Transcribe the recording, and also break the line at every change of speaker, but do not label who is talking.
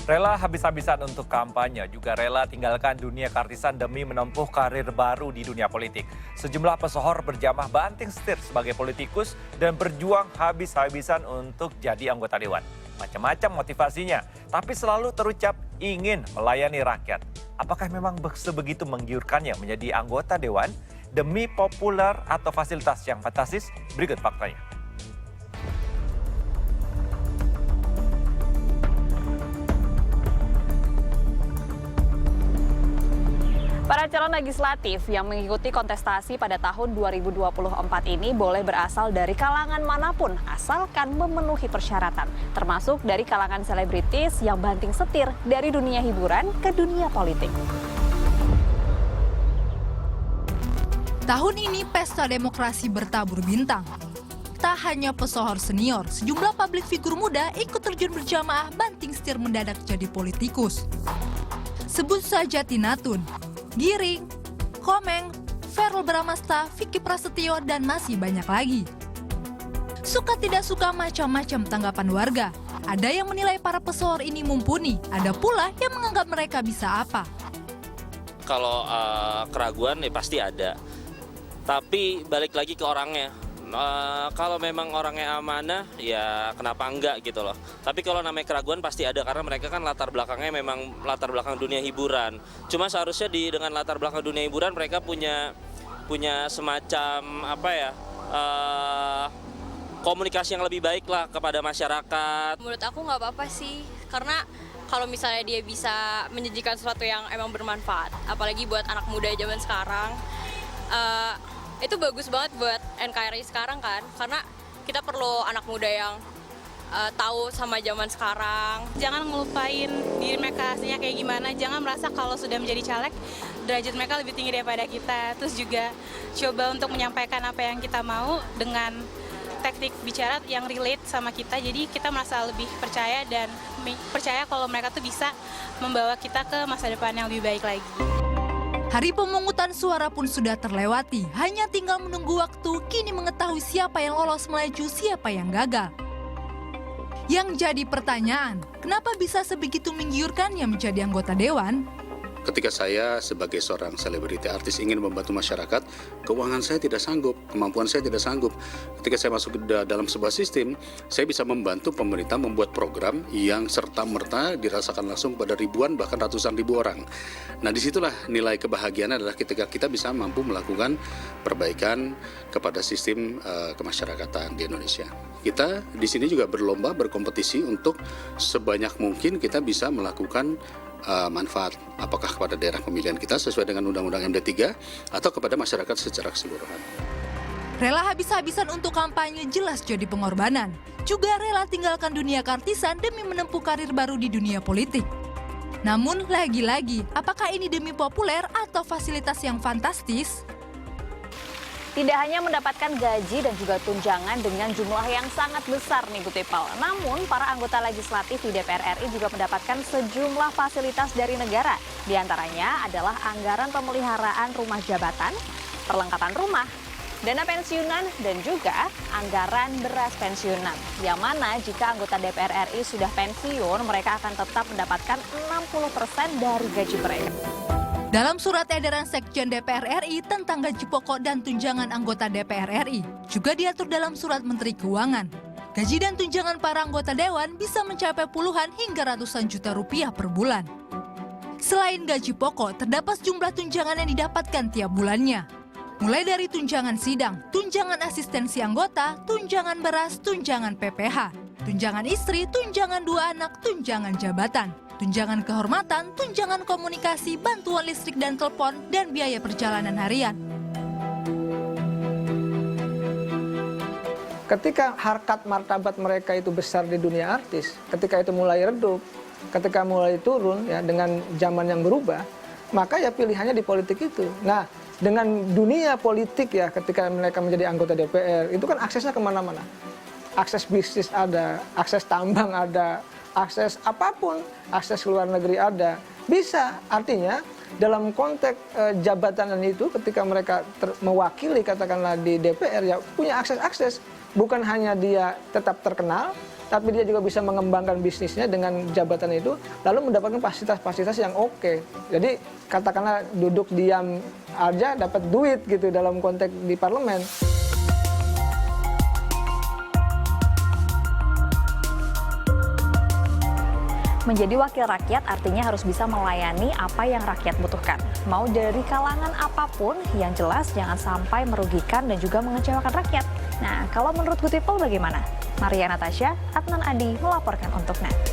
Rela habis-habisan untuk kampanye, juga rela tinggalkan dunia keartisan demi menempuh karir baru di dunia politik. Sejumlah pesohor berjamah banting setir sebagai politikus dan berjuang habis-habisan untuk jadi anggota dewan. Macam-macam motivasinya, tapi selalu terucap ingin melayani rakyat. Apakah memang sebegitu menggiurkannya menjadi anggota dewan demi populer atau fasilitas yang fantastis? Berikut faktanya.
Para calon legislatif yang mengikuti kontestasi pada tahun 2024 ini boleh berasal dari kalangan manapun asalkan memenuhi persyaratan, termasuk dari kalangan selebritis yang banting setir dari dunia hiburan ke dunia politik.
Tahun ini pesta demokrasi bertabur bintang. Tak hanya pesohor senior, sejumlah publik figur muda ikut terjun berjamaah banting setir mendadak jadi politikus. Sebut saja Tina Tun, Giring, Komeng, Verrel Bramasta, Vicky Prasetyo, dan masih banyak lagi. Suka tidak suka macam-macam tanggapan warga. Ada yang menilai para pesohor ini mumpuni, ada pula yang menganggap mereka bisa apa.
Kalau keraguan ya pasti ada, tapi balik lagi ke orangnya. Kalau memang orangnya amanah, ya kenapa enggak gitu loh. Tapi kalau namanya keraguan pasti ada, karena mereka kan latar belakangnya memang latar belakang dunia hiburan. Cuma seharusnya dengan latar belakang dunia hiburan mereka punya semacam komunikasi yang lebih baik lah kepada masyarakat.
Menurut aku nggak apa-apa sih, karena kalau misalnya dia bisa menjanjikan sesuatu yang emang bermanfaat, apalagi buat anak muda zaman sekarang, itu bagus banget buat NKRI sekarang kan, karena kita perlu anak muda yang tahu sama zaman sekarang.
Jangan ngelupain diri mereka aslinya kayak gimana, jangan merasa kalau sudah menjadi caleg, derajat mereka lebih tinggi daripada kita. Terus juga coba untuk menyampaikan apa yang kita mau dengan teknik bicara yang relate sama kita, jadi kita merasa lebih percaya dan percaya kalau mereka tuh bisa membawa kita ke masa depan yang lebih baik lagi.
Hari pemungutan suara pun sudah terlewati, hanya tinggal menunggu waktu kini mengetahui siapa yang lolos melaju, siapa yang gagal. Yang jadi pertanyaan, kenapa bisa sebegitu menggiurkannya menjadi anggota dewan?
Ketika saya sebagai seorang selebriti artis ingin membantu masyarakat, keuangan saya tidak sanggup, kemampuan saya tidak sanggup. Ketika saya masuk dalam sebuah sistem, saya bisa membantu pemerintah membuat program yang serta-merta dirasakan langsung pada ribuan bahkan ratusan ribu orang. Nah, disitulah nilai kebahagiaan adalah ketika kita bisa mampu melakukan perbaikan kepada sistem kemasyarakatan di Indonesia. Kita di sini juga berlomba, berkompetisi untuk sebanyak mungkin kita bisa melakukan manfaat, apakah kepada daerah pemilihan kita sesuai dengan Undang-Undang MD3 atau kepada masyarakat secara keseluruhan.
Rela habis-habisan untuk kampanye jelas jadi pengorbanan. Juga rela tinggalkan dunia keartisan demi menempuh karir baru di dunia politik. Namun lagi-lagi, apakah ini demi populer atau fasilitas yang fantastis?
Tidak hanya mendapatkan gaji dan juga tunjangan dengan jumlah yang sangat besar nih Bu Tipal. Namun para anggota legislatif di DPR RI juga mendapatkan sejumlah fasilitas dari negara. Di antaranya adalah anggaran pemeliharaan rumah jabatan, perlengkapan rumah, dana pensiunan, dan juga anggaran beras pensiunan. Yang mana jika anggota DPR RI sudah pensiun, mereka akan tetap mendapatkan 60% dari gaji mereka.
Dalam surat edaran Sekjen DPR RI tentang gaji pokok dan tunjangan anggota DPR RI, juga diatur dalam surat Menteri Keuangan. Gaji dan tunjangan para anggota dewan bisa mencapai puluhan hingga ratusan juta rupiah per bulan. Selain gaji pokok, terdapat sejumlah tunjangan yang didapatkan tiap bulannya. Mulai dari tunjangan sidang, tunjangan asistensi anggota, tunjangan beras, tunjangan PPH, tunjangan istri, tunjangan dua anak, tunjangan jabatan, tunjangan kehormatan, tunjangan komunikasi, bantuan listrik dan telepon, dan biaya perjalanan harian.
Ketika harkat martabat mereka itu besar di dunia artis, ketika itu mulai redup, ketika mulai turun ya dengan zaman yang berubah, maka ya pilihannya di politik itu. Nah, dengan dunia politik ya ketika mereka menjadi anggota DPR, itu kan aksesnya kemana-mana. Akses bisnis ada, akses tambang ada, akses apapun, akses luar negeri ada, bisa. Artinya dalam konteks jabatan itu ketika mereka mewakili katakanlah di DPR ya punya akses-akses, bukan hanya dia tetap terkenal, tapi dia juga bisa mengembangkan bisnisnya dengan jabatan itu, lalu mendapatkan fasilitas-fasilitas yang oke. Jadi katakanlah duduk diam aja dapat duit gitu dalam konteks di parlemen.
Menjadi wakil rakyat artinya harus bisa melayani apa yang rakyat butuhkan. Mau dari kalangan apapun, yang jelas jangan sampai merugikan dan juga mengecewakan rakyat. Nah, kalau menurut Good People bagaimana? Maria Natasha, Adnan Adi melaporkan untuk NET.